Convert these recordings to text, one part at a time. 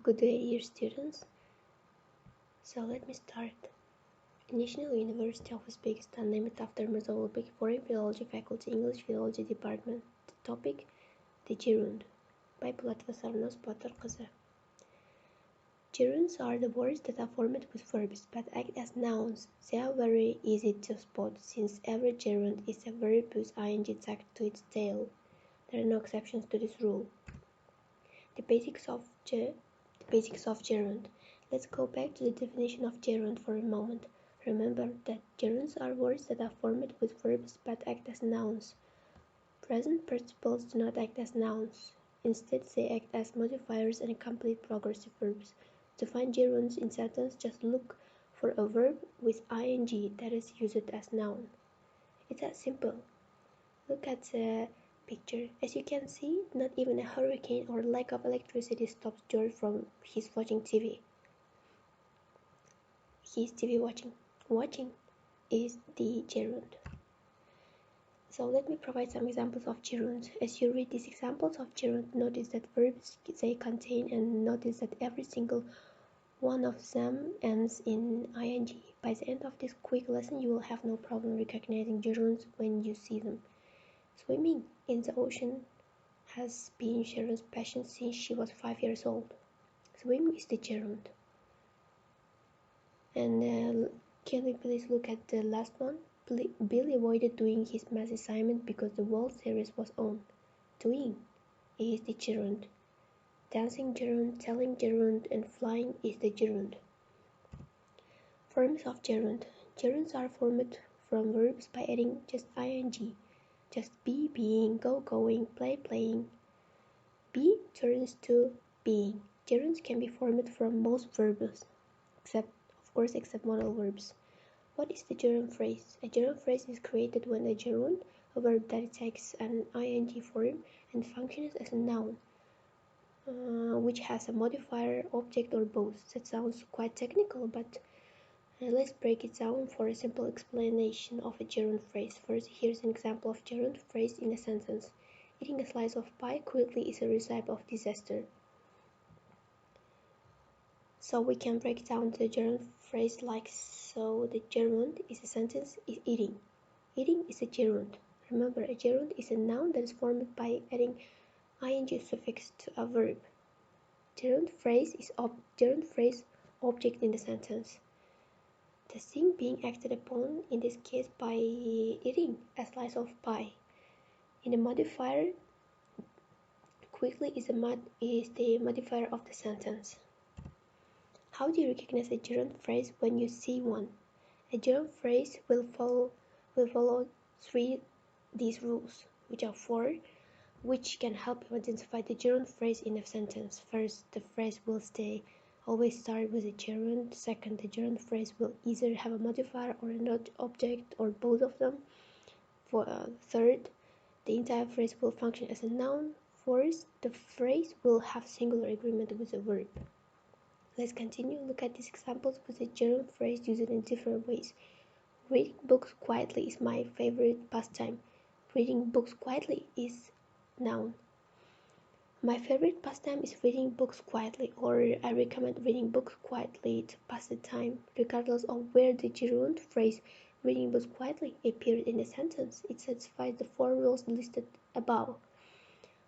Good day, dear students. So let me start. National University of Uzbekistan, named after Mavzu, Foreign Philology Faculty, English Philology Department. The topic, the Gerund, by Pўlatova S.B. Gerunds are the words that are formed with verbs but act as nouns. They are very easy to spot since every gerund is a verb with ing tagged to its tail. There are no exceptions to this rule. The basics of gerund. Let's go back to the definition of gerund for a moment. Remember that gerunds are words that are formed with verbs but act as nouns. Present participles do not act as nouns. Instead, they act as modifiers and complete progressive verbs. To find gerunds in sentence, just look for a verb with ing that is used as noun. It's that simple. Look at the picture. As you can see, not even a hurricane or lack of electricity stops George from his watching TV. He's TV watching. Watching is the gerund. So let me provide some examples of gerunds. As you read these examples of gerund, notice that verbs they contain and notice that every single one of them ends in ing. By the end of this quick lesson, you will have no problem recognizing gerunds when you see them. Swimming in the ocean has been Sharon's passion since she was 5 years old. Swim is the gerund. And can we please look at the last one? Bill avoided doing his math assignment because the World Series was on. Doing is the gerund. Dancing gerund, telling gerund, and flying is the gerund. Forms of gerund. Gerunds are formed from verbs by adding just ing. Just be, being, go, going, play, playing. Be turns to being. Gerunds can be formed from most verbs, except modal verbs. What is the gerund phrase? A gerund phrase is created when a gerund, a verb that takes an ing form and functions as a noun, which has a modifier, object, or both. That sounds quite technical, but let's break it down for a simple explanation of a gerund phrase. First, here's an example of gerund phrase in a sentence. Eating a slice of pie quickly is a recipe of disaster. So we can break down the gerund phrase like so. The gerund is a sentence is eating. Eating is a gerund. Remember, a gerund is a noun that is formed by adding ing suffix to a verb. Gerund phrase is object in the sentence. The thing being acted upon, in this case by eating a slice of pie. In the modifier, quickly is the modifier of the sentence. How do you recognize a gerund phrase when you see one? A gerund phrase will follow these rules, which are 4, which can help you identify the gerund phrase in a sentence. First, the phrase will always start with a gerund. Second, the gerund phrase will either have a modifier or an object or both of them. Third, the entire phrase will function as a noun. Fourth, the phrase will have singular agreement with a verb. Let's continue. Look at these examples with the gerund phrase used in different ways. Reading books quietly is my favorite pastime. Reading books quietly is noun. My favorite pastime is reading books quietly, or I recommend reading books quietly to pass the time. Regardless of where the gerund phrase reading books quietly appeared in a sentence, it satisfies the 4 rules listed above.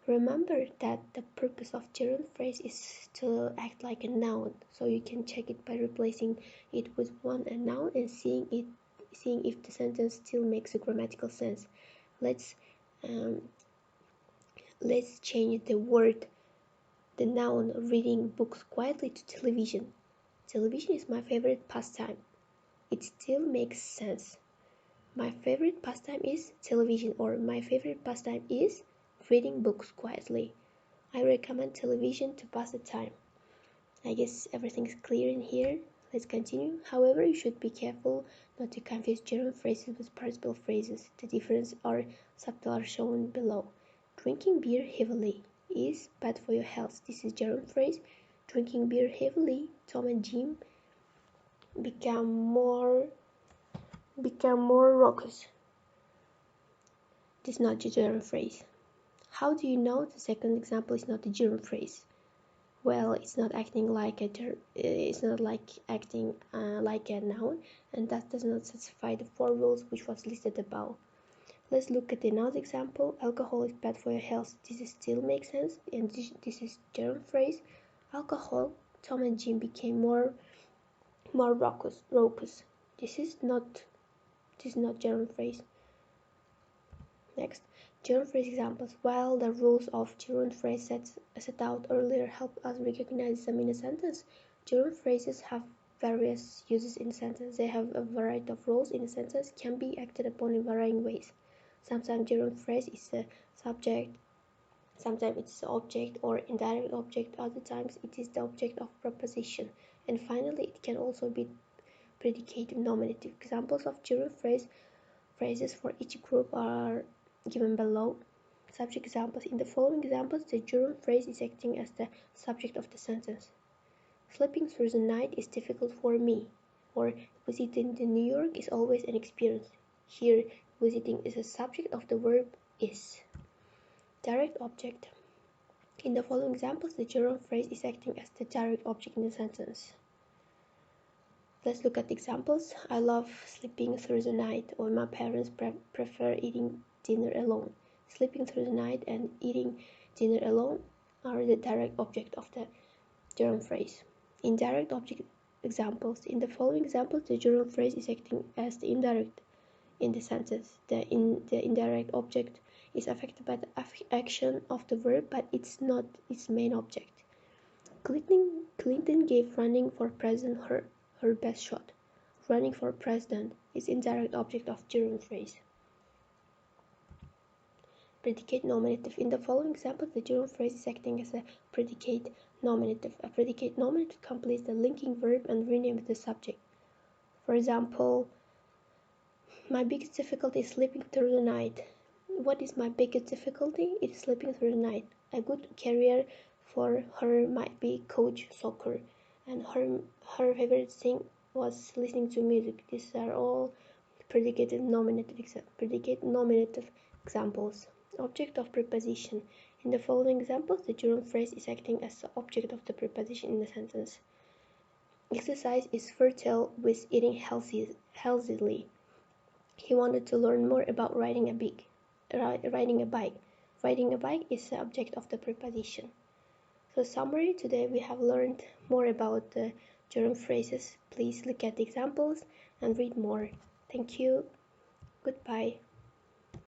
Remember that the purpose of gerund phrase is to act like a noun, so you can check it by replacing it with a noun and seeing if the sentence still makes a grammatical sense. Let's change the noun reading books quietly to television. Television is my favorite pastime. It still makes sense. My favorite pastime is television, or my favorite pastime is reading books quietly. I recommend television to pass the time. I guess everything is clear in here. Let's continue. However, you should be careful not to confuse gerund phrases with participle phrases. The differences are subtle are shown below. Drinking beer heavily is bad for your health. This is gerund phrase. Drinking beer heavily, Tom and Jim become more raucous. This is not the gerund phrase. How do you know the second example is not a gerund phrase? well, it's not acting like like a noun, and that does not satisfy the 4 rules which was listed above. Let's look at another example. Alcohol is bad for your health. This still makes sense, and this is gerund phrase. Alcohol, Tom and Jim became more raucous. This is not gerund phrase. Next, gerund phrase examples. While the rules of gerund phrase set out earlier help us recognize them in a sentence, gerund phrases have various uses in a sentence. They have a variety of roles in a sentence, can be acted upon in varying ways. Sometimes gerund phrase is the subject, sometimes it's the object or indirect object, other times it is the object of preposition, and finally it can also be predicative nominative. Examples of gerund phrases for each group are given below. Subject examples. In the following examples, the gerund phrase is acting as the subject of the sentence. Sleeping through the night is difficult for me, or visiting New York is always an experience. Here, visiting is a subject of the verb is. Direct object. In the following examples, the gerund phrase is acting as the direct object in the sentence. Let's look at examples. I love sleeping through the night, or my parents prefer eating dinner alone. Sleeping through the night and eating dinner alone are the direct object of the gerund phrase. Indirect object examples. In the following examples, the gerund phrase is acting as the indirect in the sentence. The indirect object is affected by the action of the verb, but it's not its main object. Clinton gave running for president her best shot. Running for president is indirect object of gerund phrase. Predicate nominative. In the following example, the gerund phrase is acting as a predicate nominative. A predicate nominative completes the linking verb and renames the subject. For example, my biggest difficulty is sleeping through the night. What is my biggest difficulty? It is sleeping through the night. A good career for her might be coach soccer, and her favorite thing was listening to music. These are all predicate nominative examples. Object of preposition. In the following examples, the gerund phrase is acting as the object of the preposition in the sentence. Exercise is fertile with eating healthily. He wanted to learn more about riding a bike. Riding a bike is the object of the preposition. So summary, today we have learned more about the gerund phrases. Please look at the examples and read more. Thank you. Goodbye.